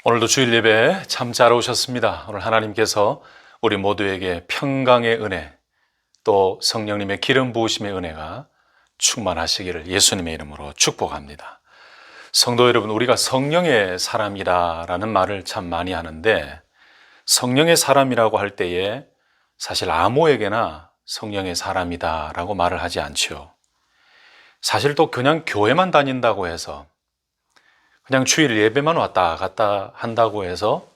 오늘도 주일 예배 참 잘 오셨습니다. 오늘 하나님께서 우리 모두에게 평강의 은혜, 또 성령님의 기름 부으심의 은혜가 충만하시기를 예수님의 이름으로 축복합니다. 성도 여러분, 우리가 성령의 사람이라는 말을 참 많이 하는데, 성령의 사람이라고 할 때에 사실 아무에게나 성령의 사람이다라고 말을 하지 않죠. 사실 또 그냥 교회만 다닌다고 해서, 그냥 주일 예배만 왔다 갔다 한다고 해서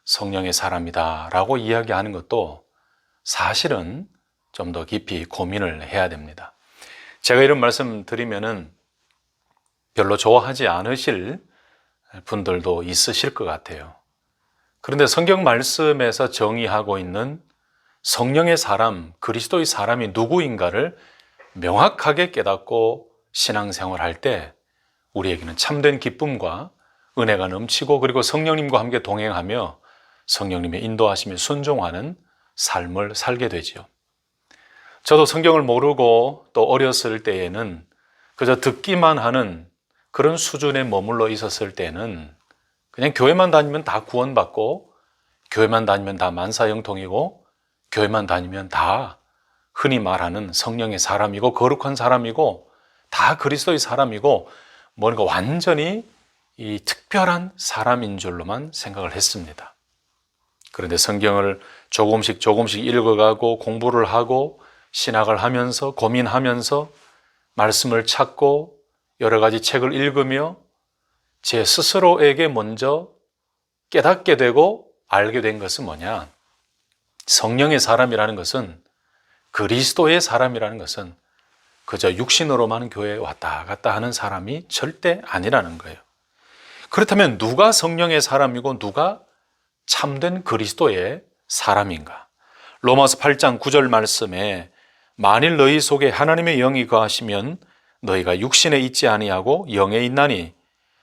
성령의 사람이다 라고 이야기하는 것도 사실은 좀 더 깊이 고민을 해야 됩니다. 제가 이런 말씀 드리면은 별로 좋아하지 않으실 분들도 있으실 것 같아요. 그런데 성경 말씀에서 정의하고 있는 성령의 사람, 그리스도의 사람이 누구인가를 명확하게 깨닫고 신앙생활할 때 우리에게는 참된 기쁨과 은혜가 넘치고, 그리고 성령님과 함께 동행하며 성령님의 인도하심에 순종하는 삶을 살게 되지요. 저도 성경을 모르고 또 어렸을 때에는 그저 듣기만 하는 그런 수준에 머물러 있었을 때는 그냥 교회만 다니면 다 구원받고, 교회만 다니면 다 만사형통이고, 교회만 다니면 다 흔히 말하는 성령의 사람이고 거룩한 사람이고 다 그리스도의 사람이고 뭔가 완전히 이 특별한 사람인 줄로만 생각을 했습니다. 그런데 성경을 조금씩 읽어가고 공부를 하고 신학을 하면서 고민하면서 말씀을 찾고 여러 가지 책을 읽으며 제 스스로에게 먼저 깨닫게 되고 알게 된 것은 뭐냐? 성령의 사람이라는 것은, 그리스도의 사람이라는 것은 그저 육신으로만 교회에 왔다 갔다 하는 사람이 절대 아니라는 거예요. 그렇다면 누가 성령의 사람이고 누가 참된 그리스도의 사람인가? 로마서 8장 9절 말씀에 만일 너희 속에 하나님의 영이 거하시면 너희가 육신에 있지 아니하고 영에 있나니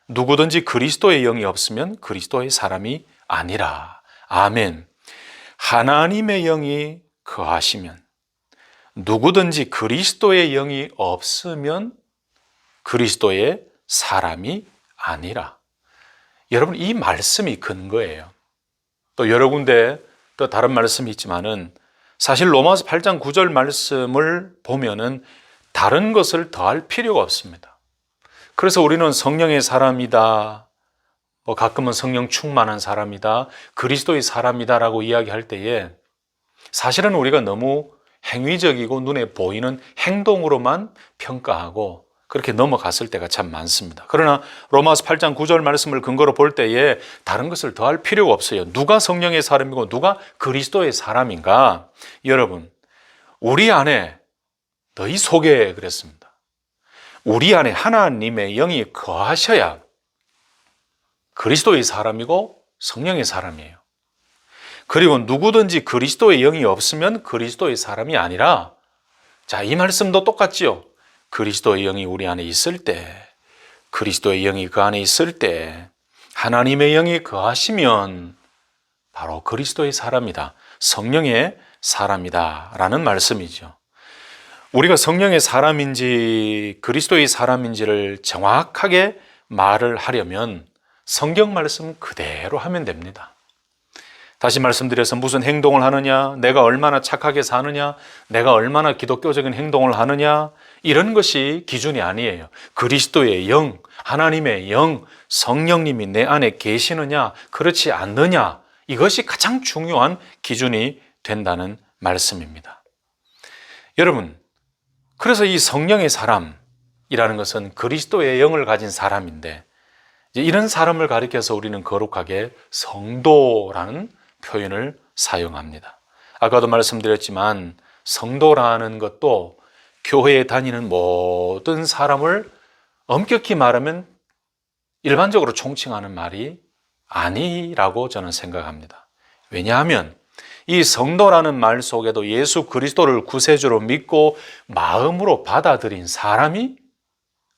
누구든지 그리스도의 영이 없으면 그리스도의 사람이 아니라. 아멘. 하나님의 영이 거하시면, 누구든지 그리스도의 영이 없으면 그리스도의 사람이 아니라. 여러분, 이 말씀이 근거예요. 또 여러 군데 또 다른 말씀이 있지만은 사실 로마서 8장 9절 말씀을 보면은 다른 것을 더할 필요가 없습니다. 그래서 우리는 성령의 사람이다, 가끔은 성령 충만한 사람이다, 그리스도의 사람이다라고 이야기할 때에 사실은 우리가 너무 행위적이고 눈에 보이는 행동으로만 평가하고 그렇게 넘어갔을 때가 참 많습니다. 그러나 로마서 8장 9절 말씀을 근거로 볼 때에 다른 것을 더할 필요가 없어요. 누가 성령의 사람이고 누가 그리스도의 사람인가? 여러분, 우리 안에, 너희 속에 그랬습니다. 우리 안에 하나님의 영이 거하셔야 그리스도의 사람이고 성령의 사람이에요. 그리고 누구든지 그리스도의 영이 없으면 그리스도의 사람이 아니라, 자, 이 말씀도 똑같지요. 그리스도의 영이 우리 안에 있을 때, 그리스도의 영이 그 안에 있을 때, 하나님의 영이 거하시면 바로 그리스도의 사람이다, 성령의 사람이다 라는 말씀이죠. 우리가 성령의 사람인지 그리스도의 사람인지를 정확하게 말을 하려면 성경 말씀 그대로 하면 됩니다. 다시 말씀드려서 무슨 행동을 하느냐, 내가 얼마나 착하게 사느냐, 내가 얼마나 기독교적인 행동을 하느냐, 이런 것이 기준이 아니에요. 그리스도의 영, 하나님의 영, 성령님이 내 안에 계시느냐, 그렇지 않느냐, 이것이 가장 중요한 기준이 된다는 말씀입니다. 여러분, 그래서 이 성령의 사람이라는 것은 그리스도의 영을 가진 사람인데, 이런 사람을 가리켜서 우리는 거룩하게 성도라는 표현을 사용합니다. 아까도 말씀드렸지만 성도라는 것도 교회에 다니는 모든 사람을 엄격히 말하면 일반적으로 총칭하는 말이 아니라고 저는 생각합니다. 왜냐하면 이 성도라는 말 속에도 예수 그리스도를 구세주로 믿고 마음으로 받아들인 사람이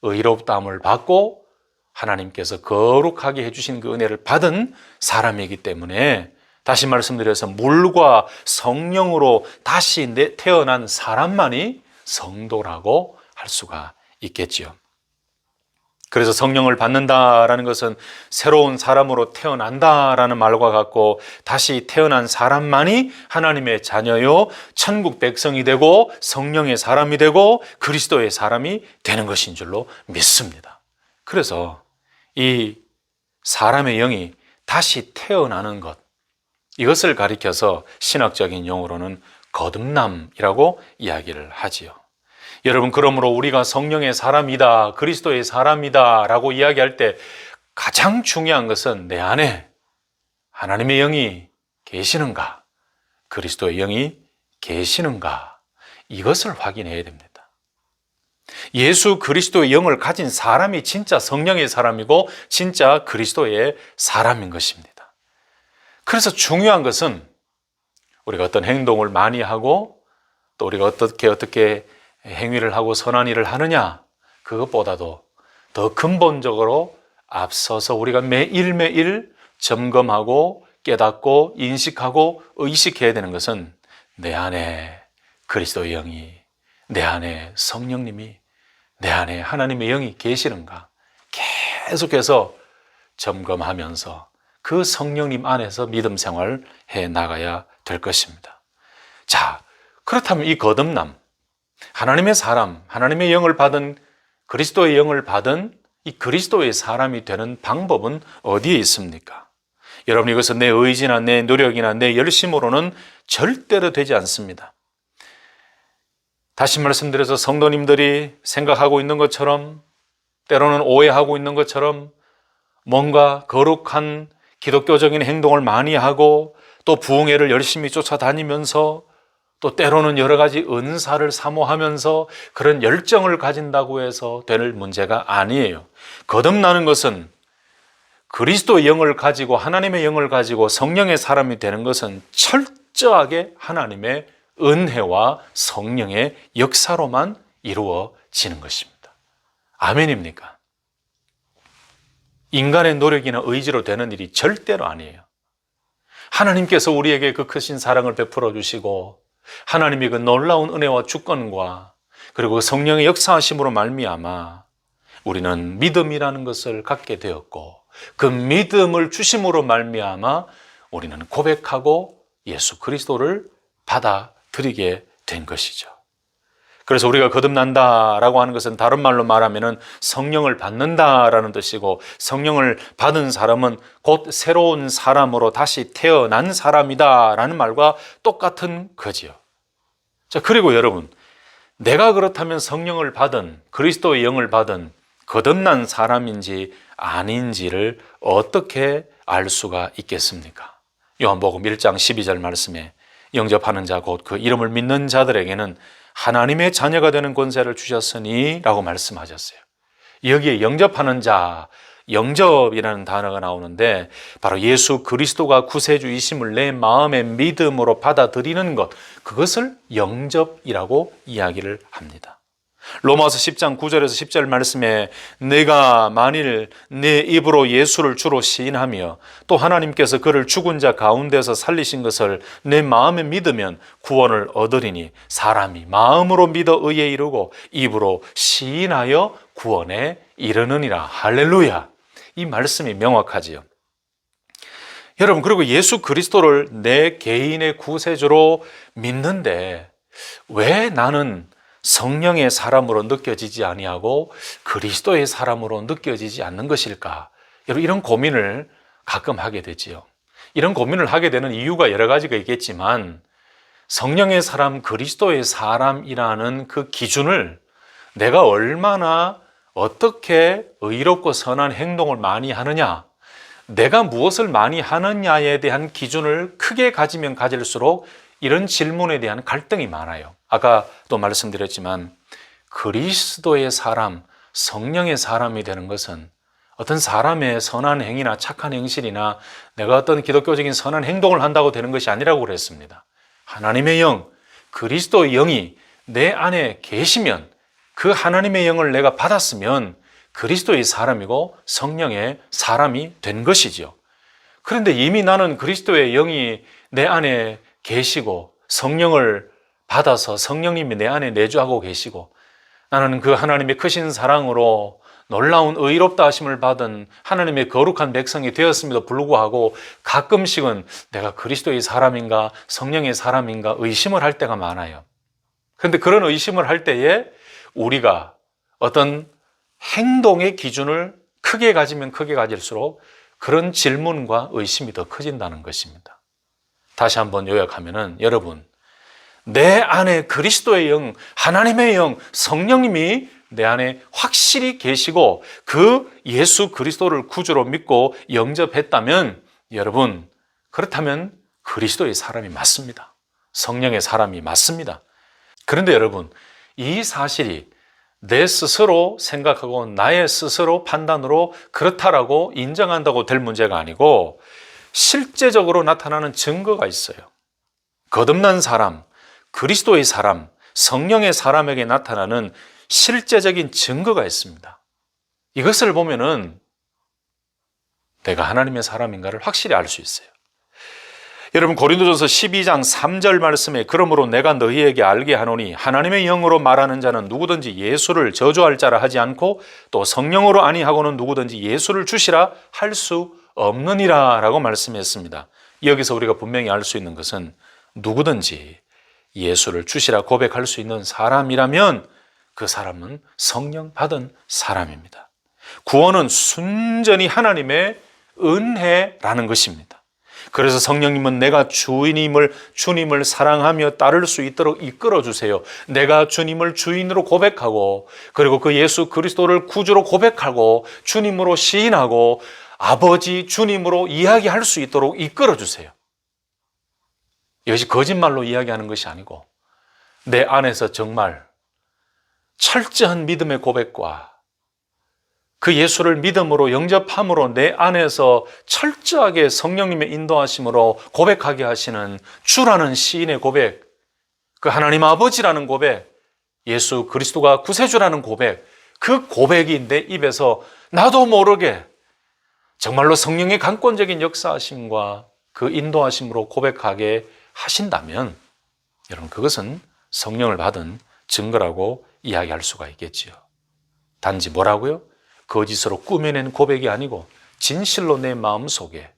의롭다함을 받고 하나님께서 거룩하게 해주신 그 은혜를 받은 사람이기 때문에, 다시 말씀드려서 물과 성령으로 다시 태어난 사람만이 성도라고 할 수가 있겠지요. 그래서 성령을 받는다라는 것은 새로운 사람으로 태어난다라는 말과 같고, 다시 태어난 사람만이 하나님의 자녀요, 천국 백성이 되고 성령의 사람이 되고 그리스도의 사람이 되는 것인 줄로 믿습니다. 그래서 이 사람의 영이 다시 태어나는 것, 이것을 가리켜서 신학적인 용어로는 거듭남이라고 이야기를 하지요. 여러분, 그러므로 우리가 성령의 사람이다, 그리스도의 사람이다 라고 이야기할 때 가장 중요한 것은 내 안에 하나님의 영이 계시는가, 그리스도의 영이 계시는가, 이것을 확인해야 됩니다. 예수 그리스도의 영을 가진 사람이 진짜 성령의 사람이고 진짜 그리스도의 사람인 것입니다. 그래서 중요한 것은 우리가 어떤 행동을 많이 하고 또 우리가 어떻게 행위를 하고 선한 일을 하느냐, 그것보다도 더 근본적으로 앞서서 우리가 매일매일 점검하고 깨닫고 인식하고 의식해야 되는 것은 내 안에 그리스도의 영이, 내 안에 성령님이, 내 안에 하나님의 영이 계시는가 계속해서 점검하면서 그 성령님 안에서 믿음 생활을 해 나가야 될 것입니다. 자, 그렇다면 이 거듭남, 하나님의 사람, 하나님의 영을 받은, 그리스도의 영을 받은 이 그리스도의 사람이 되는 방법은 어디에 있습니까? 여러분, 이것은 내 의지나 내 노력이나 내 열심으로는 절대로 되지 않습니다. 다시 말씀드려서 성도님들이 생각하고 있는 것처럼, 때로는 오해하고 있는 것처럼 뭔가 거룩한 기독교적인 행동을 많이 하고 또 부흥회를 열심히 쫓아다니면서 또 때로는 여러 가지 은사를 사모하면서 그런 열정을 가진다고 해서 될 문제가 아니에요. 거듭나는 것은 그리스도의 영을 가지고, 하나님의 영을 가지고 성령의 사람이 되는 것은 철저하게 하나님의 은혜와 성령의 역사로만 이루어지는 것입니다. 아멘입니까? 인간의 노력이나 의지로 되는 일이 절대로 아니에요. 하나님께서 우리에게 그 크신 사랑을 베풀어 주시고 하나님이 그 놀라운 은혜와 주권과 그리고 성령의 역사하심으로 말미암아 우리는 믿음이라는 것을 갖게 되었고, 그 믿음을 주심으로 말미암아 우리는 고백하고 예수 그리스도를 받아들이게 된 것이죠. 그래서 우리가 거듭난다라고 하는 것은 다른 말로 말하면 성령을 받는다라는 뜻이고, 성령을 받은 사람은 곧 새로운 사람으로 다시 태어난 사람이다라는 말과 똑같은 거지요. 자, 그리고 여러분, 내가 그렇다면 성령을 받은, 그리스도의 영을 받은 거듭난 사람인지 아닌지를 어떻게 알 수가 있겠습니까? 요한복음 1장 12절 말씀에 영접하는 자 곧 그 이름을 믿는 자들에게는 하나님의 자녀가 되는 권세를 주셨으니 라고 말씀하셨어요. 여기에 영접하는 자, 영접이라는 단어가 나오는데 바로 예수 그리스도가 구세주이심을 내 마음의 믿음으로 받아들이는 것, 그것을 영접이라고 이야기를 합니다. 로마서 10장 9절에서 10절 말씀에 내가 만일 내 입으로 예수를 주로 시인하며 또 하나님께서 그를 죽은 자 가운데서 살리신 것을 내 마음에 믿으면 구원을 얻으리니 사람이 마음으로 믿어 의에 이르고 입으로 시인하여 구원에 이르느니라. 할렐루야. 이 말씀이 명확하지요. 여러분, 그리고 예수 그리스도를 내 개인의 구세주로 믿는데 왜 나는 성령의 사람으로 느껴지지 아니하고 그리스도의 사람으로 느껴지지 않는 것일까? 여러분, 이런 고민을 가끔 하게 되지요. 이런 고민을 하게 되는 이유가 여러 가지가 있겠지만 성령의 사람, 그리스도의 사람이라는 그 기준을 내가 얼마나 어떻게 의롭고 선한 행동을 많이 하느냐, 내가 무엇을 많이 하느냐에 대한 기준을 크게 가지면 가질수록 이런 질문에 대한 갈등이 많아요. 아까 또 말씀드렸지만 그리스도의 사람, 성령의 사람이 되는 것은 어떤 사람의 선한 행위나 착한 행실이나 내가 어떤 기독교적인 선한 행동을 한다고 되는 것이 아니라고 그랬습니다. 하나님의 영, 그리스도의 영이 내 안에 계시면, 그 하나님의 영을 내가 받았으면 그리스도의 사람이고 성령의 사람이 된 것이죠. 그런데 이미 나는 그리스도의 영이 내 안에 계시고 성령을 받아서 성령님이 내 안에 내주하고 계시고 나는 그 하나님의 크신 사랑으로 놀라운 의롭다 하심을 받은 하나님의 거룩한 백성이 되었음에도 불구하고 가끔씩은 내가 그리스도의 사람인가 성령의 사람인가 의심을 할 때가 많아요. 그런데 그런 의심을 할 때에 우리가 어떤 행동의 기준을 크게 가지면 크게 가질수록 그런 질문과 의심이 더 커진다는 것입니다. 다시 한번 요약하면은 여러분, 내 안에 그리스도의 영, 하나님의 영, 성령님이 내 안에 확실히 계시고 그 예수 그리스도를 구주로 믿고 영접했다면 여러분, 그렇다면 그리스도의 사람이 맞습니다. 성령의 사람이 맞습니다. 그런데 여러분, 이 사실이 내 스스로 생각하고 나의 스스로 판단으로 그렇다라고 인정한다고 될 문제가 아니고 실제적으로 나타나는 증거가 있어요. 거듭난 사람, 그리스도의 사람, 성령의 사람에게 나타나는 실제적인 증거가 있습니다. 이것을 보면은 내가 하나님의 사람인가를 확실히 알 수 있어요. 여러분, 고린도전서 12장 3절 말씀에 그러므로 내가 너희에게 알게 하노니 하나님의 영으로 말하는 자는 누구든지 예수를 저주할 자라 하지 않고 또 성령으로 아니하고는 누구든지 예수를 주시라 할 수 없느니라 라고 말씀했습니다. 여기서 우리가 분명히 알 수 있는 것은 누구든지 예수를 주시라 고백할 수 있는 사람이라면 그 사람은 성령 받은 사람입니다. 구원은 순전히 하나님의 은혜라는 것입니다. 그래서 성령님은 내가 주님을 사랑하며 따를 수 있도록 이끌어 주세요. 내가 주님을 주인으로 고백하고 그리고 그 예수 그리스도를 구주로 고백하고 주님으로 시인하고 아버지 주님으로 이야기할 수 있도록 이끌어 주세요. 이것이 거짓말로 이야기하는 것이 아니고 내 안에서 정말 철저한 믿음의 고백과 그 예수를 믿음으로 영접함으로 내 안에서 철저하게 성령님의 인도하심으로 고백하게 하시는 주라는 시인의 고백, 그 하나님 아버지라는 고백, 예수 그리스도가 구세주라는 고백, 그 고백이 내 입에서 나도 모르게 정말로 성령의 강권적인 역사하심과 그 인도하심으로 고백하게 하신다면 여러분, 그것은 성령을 받은 증거라고 이야기할 수가 있겠지요. 단지 뭐라고요? 거짓으로 꾸며낸 고백이 아니고 진실로 내 마음속에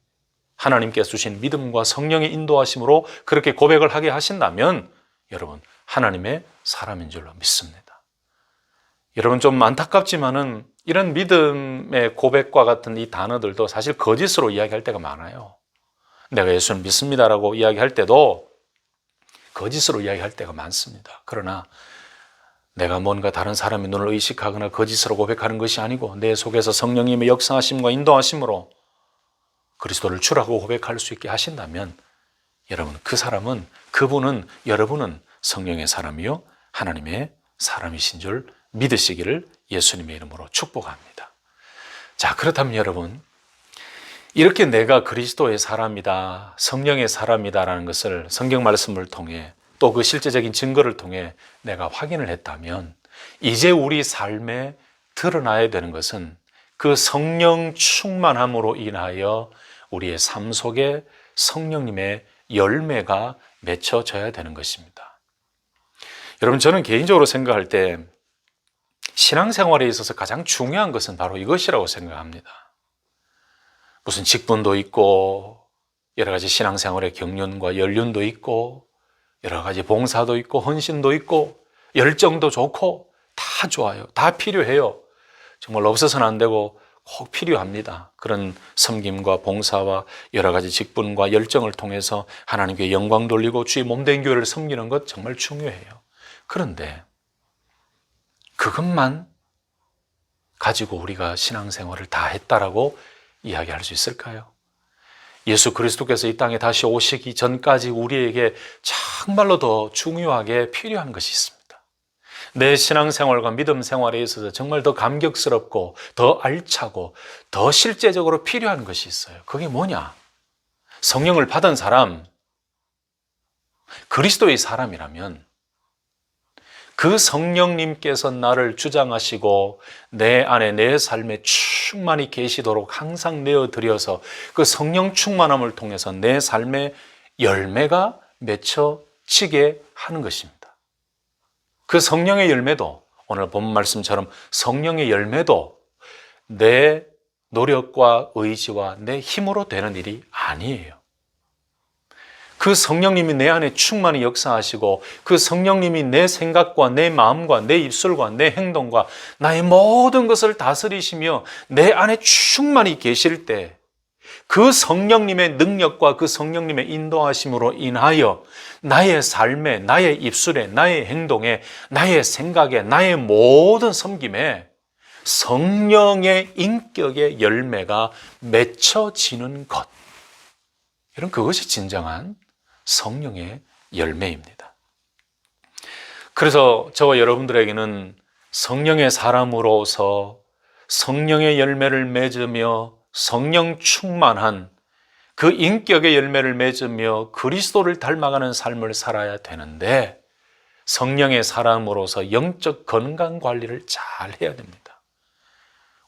하나님께서 주신 믿음과 성령의 인도하심으로 그렇게 고백을 하게 하신다면 여러분, 하나님의 사람인 줄로 믿습니다. 여러분, 좀 안타깝지만은 이런 믿음의 고백과 같은 이 단어들도 사실 거짓으로 이야기할 때가 많아요. 내가 예수를 믿습니다라고 이야기할 때도 거짓으로 이야기할 때가 많습니다. 그러나 내가 뭔가 다른 사람의 눈을 의식하거나 거짓으로 고백하는 것이 아니고 내 속에서 성령님의 역사하심과 인도하심으로 그리스도를 주라고 고백할 수 있게 하신다면 여러분, 그 사람은, 그분은, 여러분은 성령의 사람이요 하나님의 사람이신 줄 믿으시기를 예수님의 이름으로 축복합니다. 자, 그렇다면 여러분, 이렇게 내가 그리스도의 사람이다, 성령의 사람이다라는 것을 성경 말씀을 통해 또 그 실제적인 증거를 통해 내가 확인을 했다면 이제 우리 삶에 드러나야 되는 것은 그 성령 충만함으로 인하여 우리의 삶 속에 성령님의 열매가 맺혀져야 되는 것입니다. 여러분, 저는 개인적으로 생각할 때 신앙생활에 있어서 가장 중요한 것은 바로 이것이라고 생각합니다. 무슨 직분도 있고 여러 가지 신앙생활의 경륜과 연륜도 있고 여러 가지 봉사도 있고 헌신도 있고 열정도 좋고 다 좋아요. 다 필요해요. 정말 없어서는 안 되고 꼭 필요합니다. 그런 섬김과 봉사와 여러 가지 직분과 열정을 통해서 하나님께 영광 돌리고 주의 몸된 교회를 섬기는 것 정말 중요해요. 그런데 그것만 가지고 우리가 신앙생활을 다 했다라고 이야기할 수 있을까요? 예수 그리스도께서 이 땅에 다시 오시기 전까지 우리에게 정말로 더 중요하게 필요한 것이 있습니다. 내 신앙생활과 믿음 생활에 있어서 정말 더 감격스럽고 더 알차고 더 실제적으로 필요한 것이 있어요. 그게 뭐냐? 성령을 받은 사람, 그리스도의 사람이라면 그 성령님께서 나를 주장하시고 내 안에 내 삶에 충만히 계시도록 항상 내어드려서 그 성령 충만함을 통해서 내 삶에 열매가 맺혀지게 하는 것입니다. 그 성령의 열매도 오늘 본 말씀처럼 성령의 열매도 내 노력과 의지와 내 힘으로 되는 일이 아니에요. 그 성령님이 내 안에 충만히 역사하시고 그 성령님이 내 생각과 내 마음과 내 입술과 내 행동과 나의 모든 것을 다스리시며 내 안에 충만히 계실 때 그 성령님의 능력과 그 성령님의 인도하심으로 인하여 나의 삶에, 나의 입술에, 나의 행동에, 나의 생각에, 나의 모든 섬김에 성령의 인격의 열매가 맺혀지는 것. 이런 그것이 진정한 성령의 열매입니다. 그래서 저와 여러분들에게는 성령의 사람으로서 성령의 열매를 맺으며 성령 충만한 그 인격의 열매를 맺으며 그리스도를 닮아가는 삶을 살아야 되는데 성령의 사람으로서 영적 건강 관리를 잘 해야 됩니다.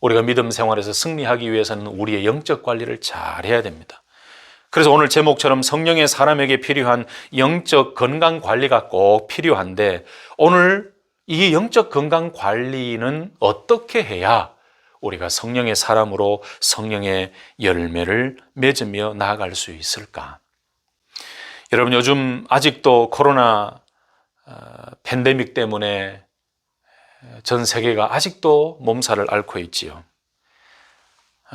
우리가 믿음 생활에서 승리하기 위해서는 우리의 영적 관리를 잘 해야 됩니다. 그래서 오늘 제목처럼 성령의 사람에게 필요한 영적 건강 관리가 꼭 필요한데 오늘 이 영적 건강 관리는 어떻게 해야 우리가 성령의 사람으로 성령의 열매를 맺으며 나아갈 수 있을까? 여러분 요즘 아직도 코로나 팬데믹 때문에 전 세계가 아직도 몸살을 앓고 있지요.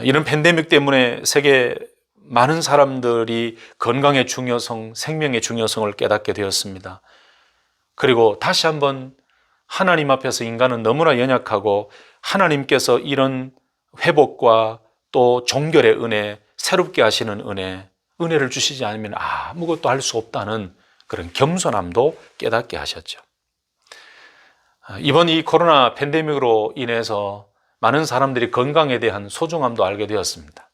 이런 팬데믹 때문에 세계 많은 사람들이 건강의 중요성, 생명의 중요성을 깨닫게 되었습니다. 그리고 다시 한번 하나님 앞에서 인간은 너무나 연약하고 하나님께서 이런 회복과 또 종결의 은혜, 새롭게 하시는 은혜를 주시지 않으면 아무것도 할 수 없다는 그런 겸손함도 깨닫게 하셨죠. 이번 이 코로나 팬데믹으로 인해서 많은 사람들이 건강에 대한 소중함도 알게 되었습니다.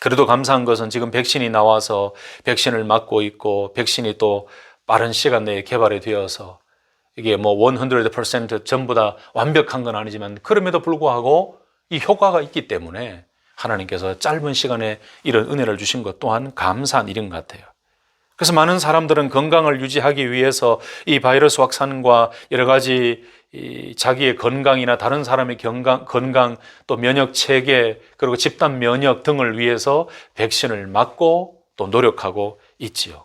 그래도 감사한 것은 지금 백신이 나와서 백신을 맞고 있고 백신이 또 빠른 시간 내에 개발이 되어서 이게 뭐 100% 전부 다 완벽한 건 아니지만 그럼에도 불구하고 이 효과가 있기 때문에 하나님께서 짧은 시간에 이런 은혜를 주신 것 또한 감사한 일인 것 같아요. 그래서 많은 사람들은 건강을 유지하기 위해서 이 바이러스 확산과 여러 가지 자기의 건강이나 다른 사람의 건강 또 면역 체계 그리고 집단 면역 등을 위해서 백신을 맞고 또 노력하고 있지요.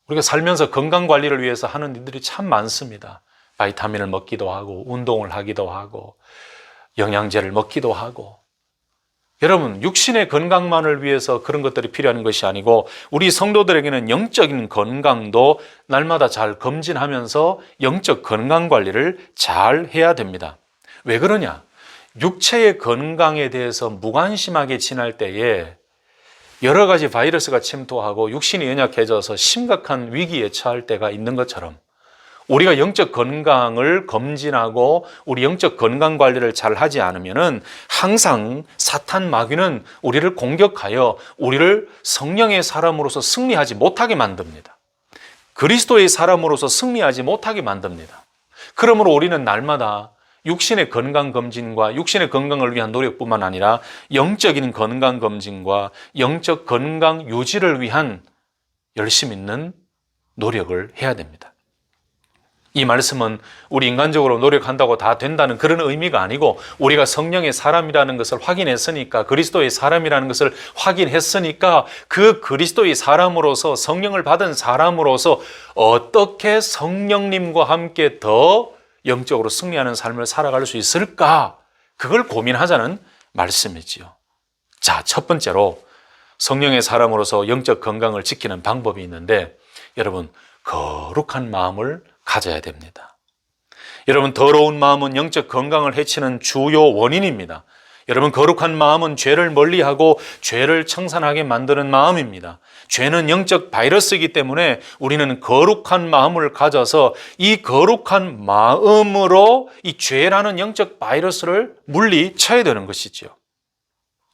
우리가 살면서 건강 관리를 위해서 하는 일들이 참 많습니다. 바이타민을 먹기도 하고 운동을 하기도 하고 영양제를 먹기도 하고 여러분 육신의 건강만을 위해서 그런 것들이 필요한 것이 아니고 우리 성도들에게는 영적인 건강도 날마다 잘 검진하면서 영적 건강 관리를 잘 해야 됩니다. 왜 그러냐? 육체의 건강에 대해서 무관심하게 지날 때에 여러 가지 바이러스가 침투하고 육신이 연약해져서 심각한 위기에 처할 때가 있는 것처럼 우리가 영적 건강을 검진하고 우리 영적 건강 관리를 잘 하지 않으면은 항상 사탄 마귀는 우리를 공격하여 우리를 성령의 사람으로서 승리하지 못하게 만듭니다. 그리스도의 사람으로서 승리하지 못하게 만듭니다. 그러므로 우리는 날마다 육신의 건강검진과 육신의 건강을 위한 노력뿐만 아니라 영적인 건강검진과 영적 건강 유지를 위한 열심 있는 노력을 해야 됩니다. 이 말씀은 우리 인간적으로 노력한다고 다 된다는 그런 의미가 아니고 우리가 성령의 사람이라는 것을 확인했으니까 그리스도의 사람이라는 것을 확인했으니까 그 그리스도의 사람으로서 성령을 받은 사람으로서 어떻게 성령님과 함께 더 영적으로 승리하는 삶을 살아갈 수 있을까? 그걸 고민하자는 말씀이지요. 자, 첫 번째로 성령의 사람으로서 영적 건강을 지키는 방법이 있는데 여러분 거룩한 마음을 가져야 됩니다. 여러분 더러운 마음은 영적 건강을 해치는 주요 원인입니다. 여러분 거룩한 마음은 죄를 멀리하고 죄를 청산하게 만드는 마음입니다. 죄는 영적 바이러스이기 때문에 우리는 거룩한 마음을 가져서 이 거룩한 마음으로 이 죄라는 영적 바이러스를 물리쳐야 되는 것이죠.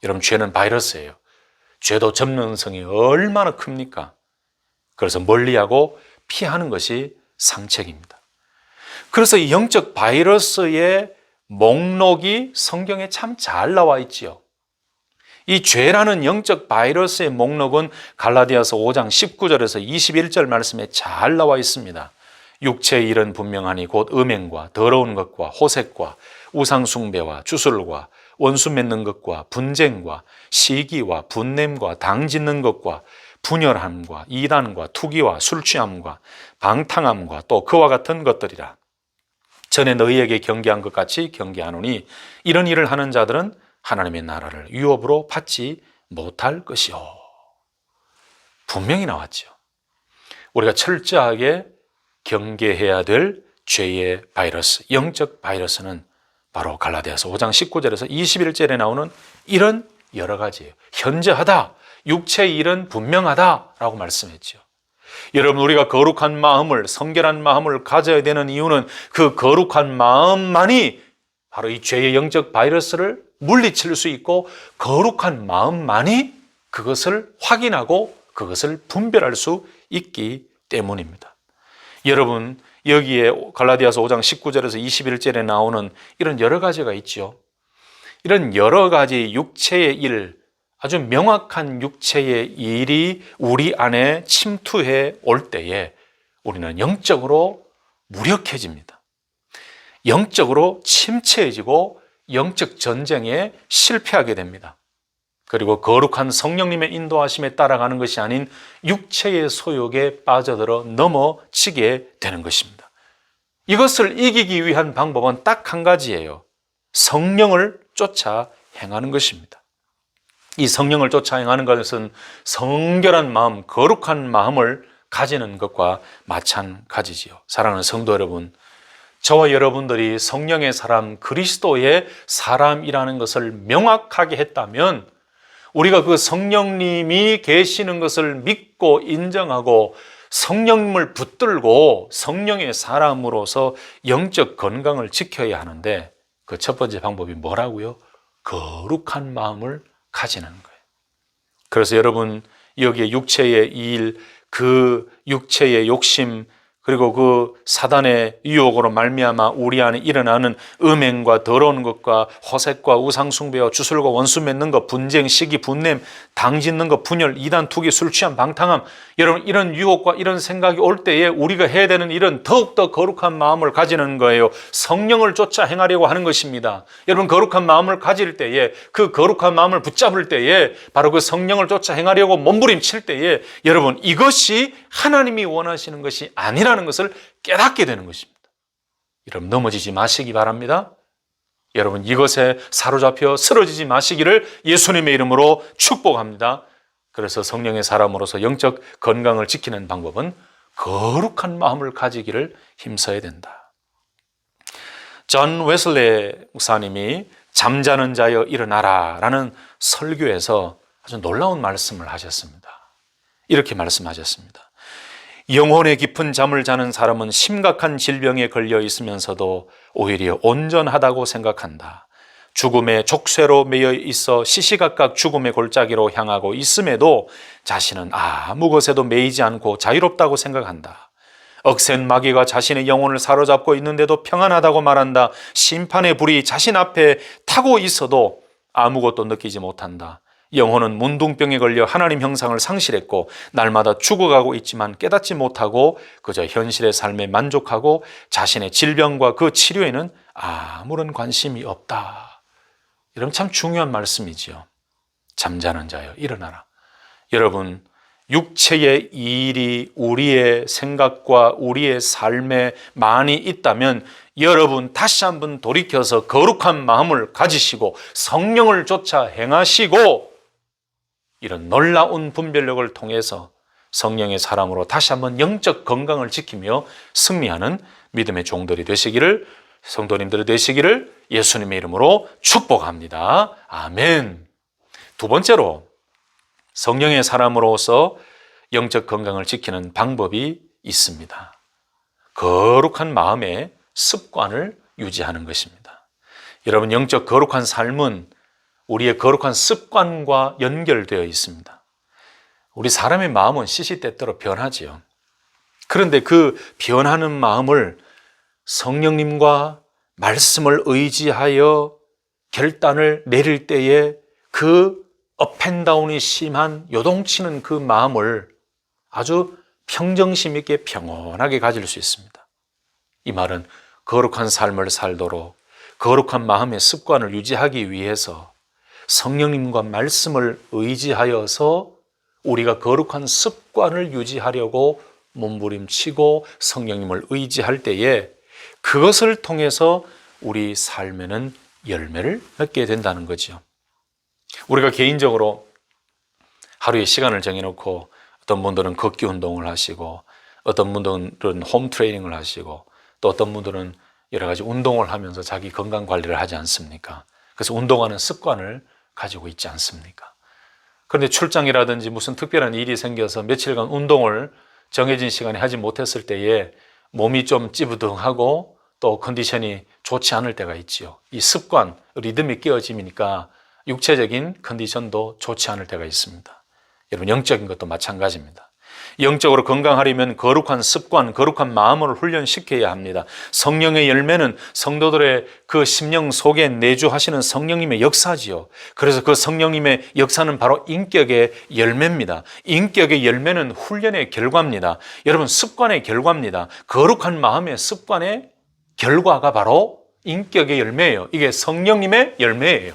여러분 죄는 바이러스예요. 죄도 전염성이 얼마나 큽니까? 그래서 멀리하고 피하는 것이 상책입니다. 그래서 이 영적 바이러스의 목록이 성경에 참 잘 나와 있지요. 이 죄라는 영적 바이러스의 목록은 갈라디아서 5장 19절에서 21절 말씀에 잘 나와 있습니다. 육체의 일은 분명하니 곧 음행과 더러운 것과 호색과 우상 숭배와 주술과 원수 맺는 것과 분쟁과 시기와 분냄과 당짓는 것과 분열함과 이단과 투기와 술취함과 방탕함과 또 그와 같은 것들이라. 전에 너희에게 경계한 것 같이 경계하노니 이런 일을 하는 자들은 하나님의 나라를 유업으로 받지 못할 것이요. 분명히 나왔죠. 우리가 철저하게 경계해야 될 죄의 바이러스, 영적 바이러스는 바로 갈라디아서 5장 19절에서 21절에 나오는 이런 여러 가지예요. 현저하다, 육체의 일은 분명하다라고 말씀했죠. 여러분, 우리가 거룩한 마음을, 성결한 마음을 가져야 되는 이유는 그 거룩한 마음만이 바로 이 죄의 영적 바이러스를 물리칠 수 있고, 거룩한 마음만이 그것을 확인하고 그것을 분별할 수 있기 때문입니다. 여러분, 여기에 갈라디아서 5장 19절에서 21절에 나오는 이런 여러 가지가 있죠. 이런 여러 가지 육체의 일, 아주 명확한 육체의 일이 우리 안에 침투해 올 때에 우리는 영적으로 무력해집니다. 영적으로 침체해지고 영적 전쟁에 실패하게 됩니다. 그리고 거룩한 성령님의 인도하심에 따라가는 것이 아닌 육체의 소욕에 빠져들어 넘어지게 되는 것입니다. 이것을 이기기 위한 방법은 딱 한 가지예요. 성령을 쫓아 행하는 것입니다. 이 성령을 쫓아 행하는 것은 성결한 마음, 거룩한 마음을 가지는 것과 마찬가지지요. 사랑하는 성도 여러분, 저와 여러분들이 성령의 사람, 그리스도의 사람이라는 것을 명확하게 했다면 우리가 그 성령님이 계시는 것을 믿고 인정하고 성령님을 붙들고 성령의 사람으로서 영적 건강을 지켜야 하는데, 그 첫 번째 방법이 뭐라고요? 거룩한 마음을 가지는 거예요. 그래서 여러분, 여기에 육체의 일, 그 육체의 욕심, 그리고 그 사단의 유혹으로 말미암아 우리 안에 일어나는 음행과 더러운 것과 호색과 우상숭배와 주술과 원수 맺는 것, 분쟁, 시기, 분냄, 당짓는 것, 분열, 이단, 투기, 술 취함, 방탕함, 여러분, 이런 유혹과 이런 생각이 올 때에 우리가 해야 되는 일은 더욱더 거룩한 마음을 가지는 거예요. 성령을 쫓아 행하려고 하는 것입니다. 여러분, 거룩한 마음을 가질 때에, 그 거룩한 마음을 붙잡을 때에, 바로 그 성령을 쫓아 행하려고 몸부림칠 때에 여러분, 이것이 하나님이 원하시는 것이 아니라는 것을 깨닫게 되는 것입니다. 여러분, 넘어지지 마시기 바랍니다. 여러분, 이것에 사로잡혀 쓰러지지 마시기를 예수님의 이름으로 축복합니다. 그래서 성령의 사람으로서 영적 건강을 지키는 방법은 거룩한 마음을 가지기를 힘써야 된다. 존 웨슬리 목사님이 잠자는 자여 일어나라 라는 설교에서 아주 놀라운 말씀을 하셨습니다. 이렇게 말씀하셨습니다. 영혼의 깊은 잠을 자는 사람은 심각한 질병에 걸려 있으면서도 오히려 온전하다고 생각한다. 죽음의 족쇄로 매여 있어 시시각각 죽음의 골짜기로 향하고 있음에도 자신은 아무 것에도 매이지 않고 자유롭다고 생각한다. 억센 마귀가 자신의 영혼을 사로잡고 있는데도 평안하다고 말한다. 심판의 불이 자신 앞에 타고 있어도 아무것도 느끼지 못한다. 영혼은 문둥병에 걸려 하나님 형상을 상실했고 날마다 죽어가고 있지만 깨닫지 못하고 그저 현실의 삶에 만족하고 자신의 질병과 그 치료에는 아무런 관심이 없다. 여러분, 참 중요한 말씀이지요. 잠자는 자여 일어나라. 여러분, 육체의 일이 우리의 생각과 우리의 삶에 많이 있다면 여러분 다시 한번 돌이켜서 거룩한 마음을 가지시고 성령을 쫓아 행하시고 이런 놀라운 분별력을 통해서 성령의 사람으로 다시 한번 영적 건강을 지키며 승리하는 믿음의 종들이 되시기를, 성도님들이 되시기를 예수님의 이름으로 축복합니다. 아멘. 두 번째로 성령의 사람으로서 영적 건강을 지키는 방법이 있습니다. 거룩한 마음의 습관을 유지하는 것입니다. 여러분, 영적 거룩한 삶은 우리의 거룩한 습관과 연결되어 있습니다. 우리 사람의 마음은 시시때때로 변하지요. 그런데 그 변하는 마음을 성령님과 말씀을 의지하여 결단을 내릴 때에 그 업앤다운이 심한 요동치는 그 마음을 아주 평정심 있게 평온하게 가질 수 있습니다. 이 말은 거룩한 삶을 살도록 거룩한 마음의 습관을 유지하기 위해서 성령님과 말씀을 의지하여서 우리가 거룩한 습관을 유지하려고 몸부림치고 성령님을 의지할 때에 그것을 통해서 우리 삶에는 열매를 맺게 된다는 거죠. 우리가 개인적으로 하루에 시간을 정해놓고 어떤 분들은 걷기 운동을 하시고 어떤 분들은 홈 트레이닝을 하시고 또 어떤 분들은 여러 가지 운동을 하면서 자기 건강 관리를 하지 않습니까? 그래서 운동하는 습관을 가지고 있지 않습니까? 그런데 출장이라든지 무슨 특별한 일이 생겨서 며칠간 운동을 정해진 시간에 하지 못했을 때에 몸이 좀 찌부둥하고 또 컨디션이 좋지 않을 때가 있지요. 이 습관, 리듬이 깨어지니까 육체적인 컨디션도 좋지 않을 때가 있습니다. 여러분, 영적인 것도 마찬가지입니다. 영적으로 건강하려면 거룩한 습관, 거룩한 마음을 훈련시켜야 합니다. 성령의 열매는 성도들의 그 심령 속에 내주하시는 성령님의 역사지요. 그래서 그 성령님의 역사는 바로 인격의 열매입니다. 인격의 열매는 훈련의 결과입니다. 여러분, 습관의 결과입니다. 거룩한 마음의 습관의 결과가 바로 인격의 열매예요. 이게 성령님의 열매예요.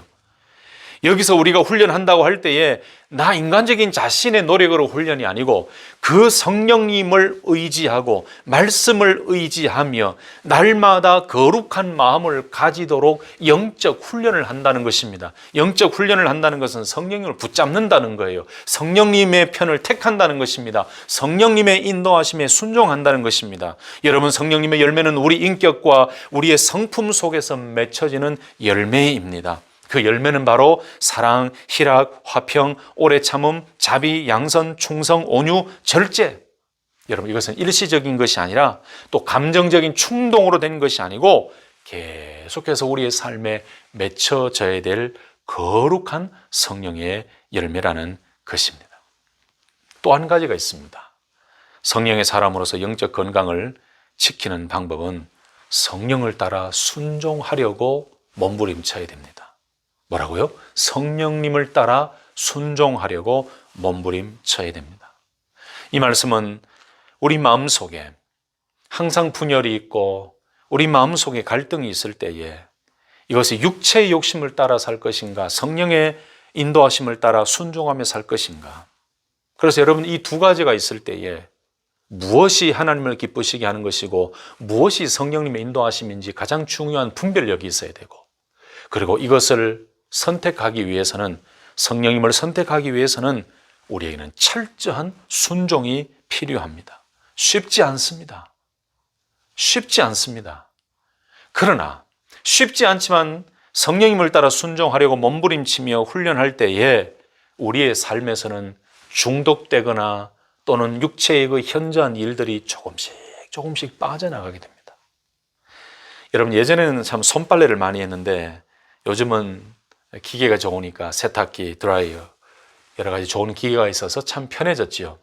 여기서 우리가 훈련한다고 할 때에 나 인간적인 자신의 노력으로 훈련이 아니고 그 성령님을 의지하고 말씀을 의지하며 날마다 거룩한 마음을 가지도록 영적 훈련을 한다는 것입니다. 영적 훈련을 한다는 것은 성령님을 붙잡는다는 거예요. 성령님의 편을 택한다는 것입니다. 성령님의 인도하심에 순종한다는 것입니다. 여러분, 성령님의 열매는 우리 인격과 우리의 성품 속에서 맺혀지는 열매입니다. 그 열매는 바로 사랑, 희락, 화평, 오래 참음, 자비, 양선, 충성, 온유, 절제. 여러분, 이것은 일시적인 것이 아니라 또 감정적인 충동으로 된 것이 아니고 계속해서 우리의 삶에 맺혀져야 될 거룩한 성령의 열매라는 것입니다. 또 한 가지가 있습니다. 성령의 사람으로서 영적 건강을 지키는 방법은 성령을 따라 순종하려고 몸부림쳐야 됩니다. 뭐라고요? 성령님을 따라 순종하려고 몸부림쳐야 됩니다. 이 말씀은 우리 마음속에 항상 분열이 있고 우리 마음속에 갈등이 있을 때에 이것이 육체의 욕심을 따라 살 것인가, 성령의 인도하심을 따라 순종하며 살 것인가. 그래서 여러분, 이 두 가지가 있을 때에 무엇이 하나님을 기쁘시게 하는 것이고 무엇이 성령님의 인도하심인지 가장 중요한 분별력이 있어야 되고, 그리고 이것을 선택하기 위해서는, 성령님을 선택하기 위해서는 우리에게는 철저한 순종이 필요합니다. 쉽지 않습니다. 쉽지 않습니다. 그러나 쉽지 않지만 성령님을 따라 순종하려고 몸부림치며 훈련할 때에 우리의 삶에서는 중독되거나 또는 육체의 그 현저한 일들이 조금씩 빠져나가게 됩니다. 여러분, 예전에는 참 손빨래를 많이 했는데 요즘은 기계가 좋으니까 세탁기, 드라이어, 여러 가지 좋은 기계가 있어서 참 편해졌지요.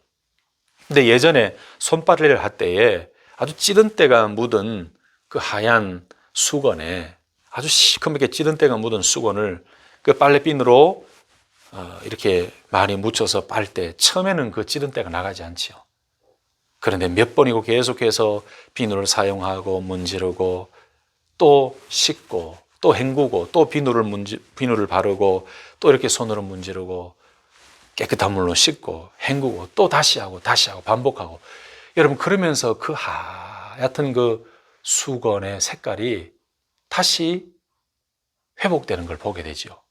근데 예전에 손빨래를 할 때에 아주 찌든 때가 묻은 그 하얀 수건에, 아주 시커멓게 찌든 때가 묻은 수건을 그 빨래비누로 이렇게 많이 묻혀서 빨 때 처음에는 그 찌든 때가 나가지 않지요. 그런데 몇 번이고 계속해서 비누를 사용하고 문지르고 또 씻고 또 헹구고 또 비누를 바르고 또 이렇게 손으로 문지르고 깨끗한 물로 씻고 헹구고 또 다시 하고 반복하고, 여러분, 그러면서 그 하얗던 그 수건의 색깔이 다시 회복되는 걸 보게 되죠.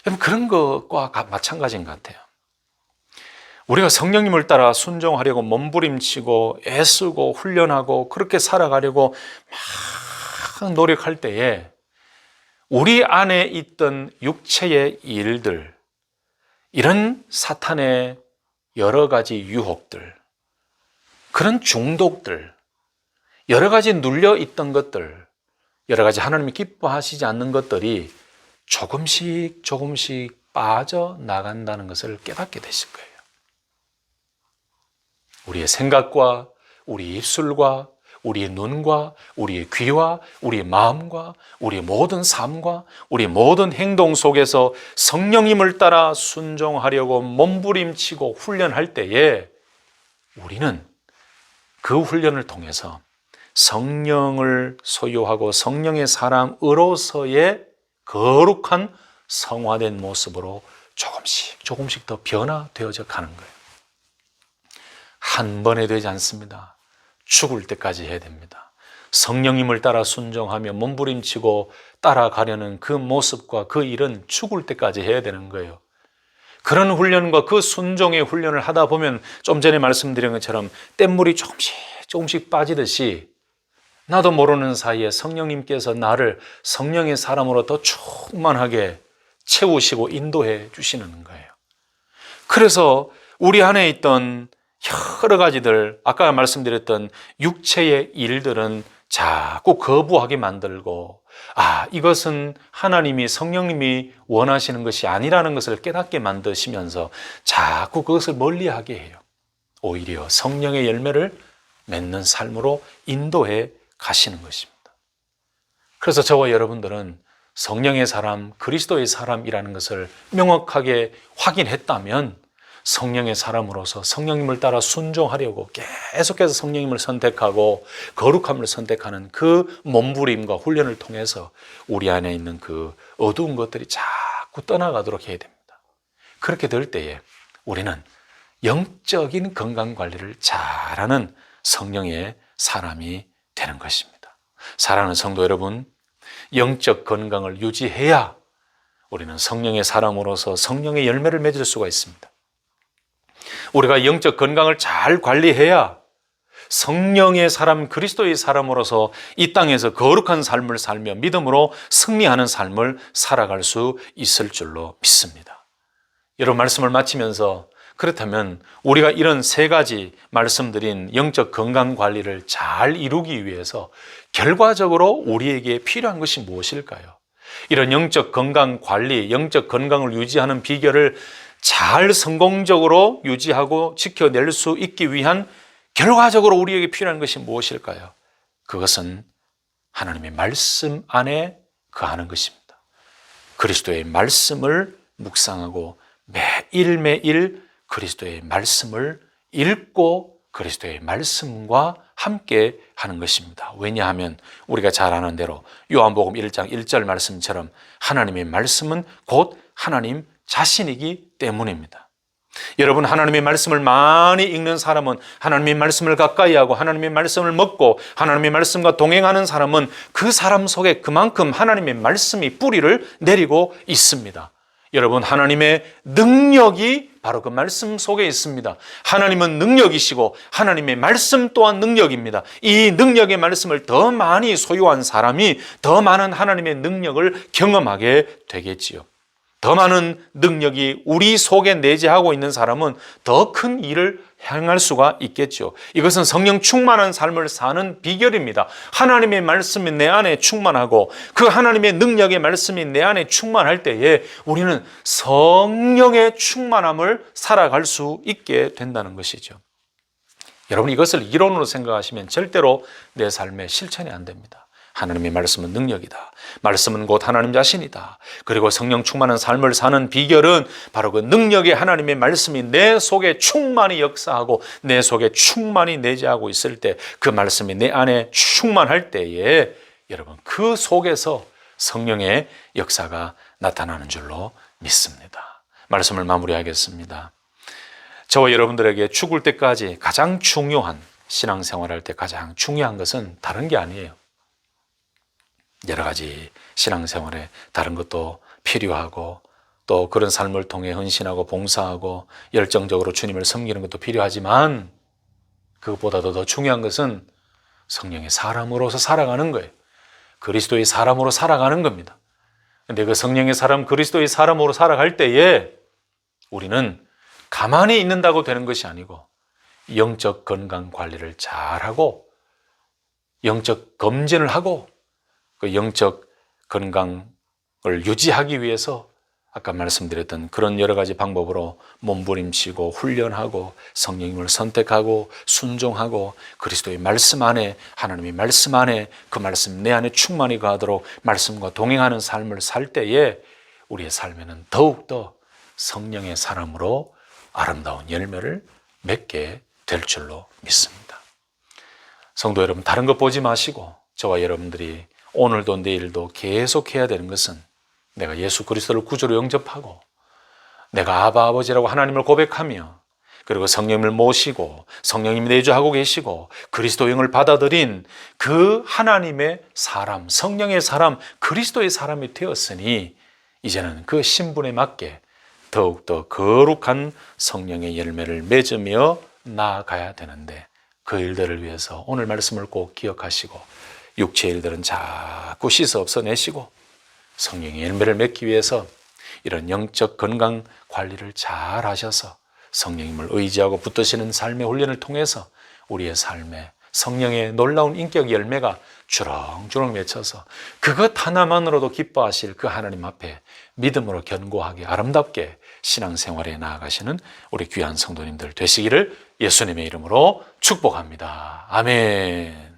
여러분, 그런 것과 마찬가지인 것 같아요. 우리가 성령님을 따라 순종하려고 몸부림치고 애쓰고 훈련하고 그렇게 살아가려고 막 노력할 때에 우리 안에 있던 육체의 일들, 이런 사탄의 여러 가지 유혹들, 그런 중독들, 여러 가지 눌려 있던 것들, 여러 가지 하나님이 기뻐하시지 않는 것들이 조금씩 빠져나간다는 것을 깨닫게 되실 거예요. 우리의 생각과 우리 입술과 우리의 눈과 우리의 귀와 우리의 마음과 우리의 모든 삶과 우리의 모든 행동 속에서 성령님을 따라 순종하려고 몸부림치고 훈련할 때에 우리는 그 훈련을 통해서 성령을 소유하고 성령의 사람으로서의 거룩한 성화된 모습으로 조금씩 더 변화되어져 가는 거예요. 한 번에 되지 않습니다. 죽을 때까지 해야 됩니다. 성령님을 따라 순종하며 몸부림치고 따라가려는 그 모습과 그 일은 죽을 때까지 해야 되는 거예요. 그런 훈련과 그 순종의 훈련을 하다 보면 좀 전에 말씀드린 것처럼 뗏물이 조금씩 빠지듯이 나도 모르는 사이에 성령님께서 나를 성령의 사람으로 더 충만하게 채우시고 인도해 주시는 거예요. 그래서 우리 안에 있던 여러 가지들, 아까 말씀드렸던 육체의 일들은 자꾸 거부하게 만들고, 이것은 하나님이, 성령님이 원하시는 것이 아니라는 것을 깨닫게 만드시면서 자꾸 그것을 멀리하게 해요. 오히려 성령의 열매를 맺는 삶으로 인도해 가시는 것입니다. 그래서 저와 여러분들은 성령의 사람, 그리스도의 사람이라는 것을 명확하게 확인했다면 성령의 사람으로서 성령님을 따라 순종하려고 계속해서 성령님을 선택하고 거룩함을 선택하는 그 몸부림과 훈련을 통해서 우리 안에 있는 그 어두운 것들이 자꾸 떠나가도록 해야 됩니다. 그렇게 될 때에 우리는 영적인 건강관리를 잘하는 성령의 사람이 되는 것입니다. 사랑하는 성도 여러분, 영적 건강을 유지해야 우리는 성령의 사람으로서 성령의 열매를 맺을 수가 있습니다. 우리가 영적 건강을 잘 관리해야 성령의 사람, 그리스도의 사람으로서 이 땅에서 거룩한 삶을 살며 믿음으로 승리하는 삶을 살아갈 수 있을 줄로 믿습니다. 여러분, 말씀을 마치면서 그렇다면 우리가 이런 세 가지 말씀드린 영적 건강 관리를 잘 이루기 위해서 결과적으로 우리에게 필요한 것이 무엇일까요? 이런 영적 건강 관리, 영적 건강을 유지하는 비결을 잘 성공적으로 유지하고 지켜낼 수 있기 위한 결과적으로 우리에게 필요한 것이 무엇일까요? 그것은 하나님의 말씀 안에 거하는 것입니다. 그리스도의 말씀을 묵상하고 매일매일 그리스도의 말씀을 읽고 그리스도의 말씀과 함께 하는 것입니다. 왜냐하면 우리가 잘 아는 대로 요한복음 1장 1절 말씀처럼 하나님의 말씀은 곧 하나님 자신이기 때문입니다. 여러분, 하나님의 말씀을 많이 읽는 사람은, 하나님의 말씀을 가까이 하고 하나님의 말씀을 먹고 하나님의 말씀과 동행하는 사람은 그 사람 속에 그만큼 하나님의 말씀이 뿌리를 내리고 있습니다. 여러분, 하나님의 능력이 바로 그 말씀 속에 있습니다. 하나님은 능력이시고 하나님의 말씀 또한 능력입니다. 이 능력의 말씀을 더 많이 소유한 사람이 더 많은 하나님의 능력을 경험하게 되겠지요. 더 많은 능력이 우리 속에 내재하고 있는 사람은 더 큰 일을 행할 수가 있겠죠. 이것은 성령 충만한 삶을 사는 비결입니다. 하나님의 말씀이 내 안에 충만하고 그 하나님의 능력의 말씀이 내 안에 충만할 때에 우리는 성령의 충만함을 살아갈 수 있게 된다는 것이죠. 여러분, 이것을 이론으로 생각하시면 절대로 내 삶에 실천이 안 됩니다. 하나님의 말씀은 능력이다. 말씀은 곧 하나님 자신이다. 그리고 성령 충만한 삶을 사는 비결은 바로 그 능력의 하나님의 말씀이 내 속에 충만히 역사하고 내 속에 충만히 내재하고 있을 때, 그 말씀이 내 안에 충만할 때에 여러분, 그 속에서 성령의 역사가 나타나는 줄로 믿습니다. 말씀을 마무리하겠습니다. 저와 여러분들에게 죽을 때까지 가장 중요한, 신앙생활할 때 가장 중요한 것은 다른 게 아니에요. 여러 가지 신앙생활에 다른 것도 필요하고 또 그런 삶을 통해 헌신하고 봉사하고 열정적으로 주님을 섬기는 것도 필요하지만 그것보다도 더 중요한 것은 성령의 사람으로서 살아가는 거예요. 그리스도의 사람으로 살아가는 겁니다. 그런데 그 성령의 사람, 그리스도의 사람으로 살아갈 때에 우리는 가만히 있는다고 되는 것이 아니고 영적 건강 관리를 잘하고 영적 검진을 하고 그 영적 건강을 유지하기 위해서 아까 말씀드렸던 그런 여러 가지 방법으로 몸부림치고 훈련하고 성령님을 선택하고 순종하고 그리스도의 말씀 안에, 하나님의 말씀 안에, 그 말씀 내 안에 충만히 거하도록 말씀과 동행하는 삶을 살 때에 우리의 삶에는 더욱더 성령의 사람으로 아름다운 열매를 맺게 될 줄로 믿습니다. 성도 여러분, 다른 것 보지 마시고 저와 여러분들이 오늘도 내일도 계속 해야 되는 것은 내가 예수 그리스도를 구주로 영접하고 내가 아바 아버지라고 하나님을 고백하며 그리고 성령님을 모시고 성령님이 내주하고 계시고 그리스도의 영을 받아들인 그 하나님의 사람, 성령의 사람, 그리스도의 사람이 되었으니 이제는 그 신분에 맞게 더욱더 거룩한 성령의 열매를 맺으며 나아가야 되는데 그 일들을 위해서 오늘 말씀을 꼭 기억하시고 육체의 일들은 자꾸 씻어 없어내시고 성령의 열매를 맺기 위해서 이런 영적 건강 관리를 잘 하셔서 성령님을 의지하고 붙드시는 삶의 훈련을 통해서 우리의 삶에 성령의 놀라운 인격 열매가 주렁주렁 맺혀서 그것 하나만으로도 기뻐하실 그 하나님 앞에 믿음으로 견고하게 아름답게 신앙생활에 나아가시는 우리 귀한 성도님들 되시기를 예수님의 이름으로 축복합니다. 아멘.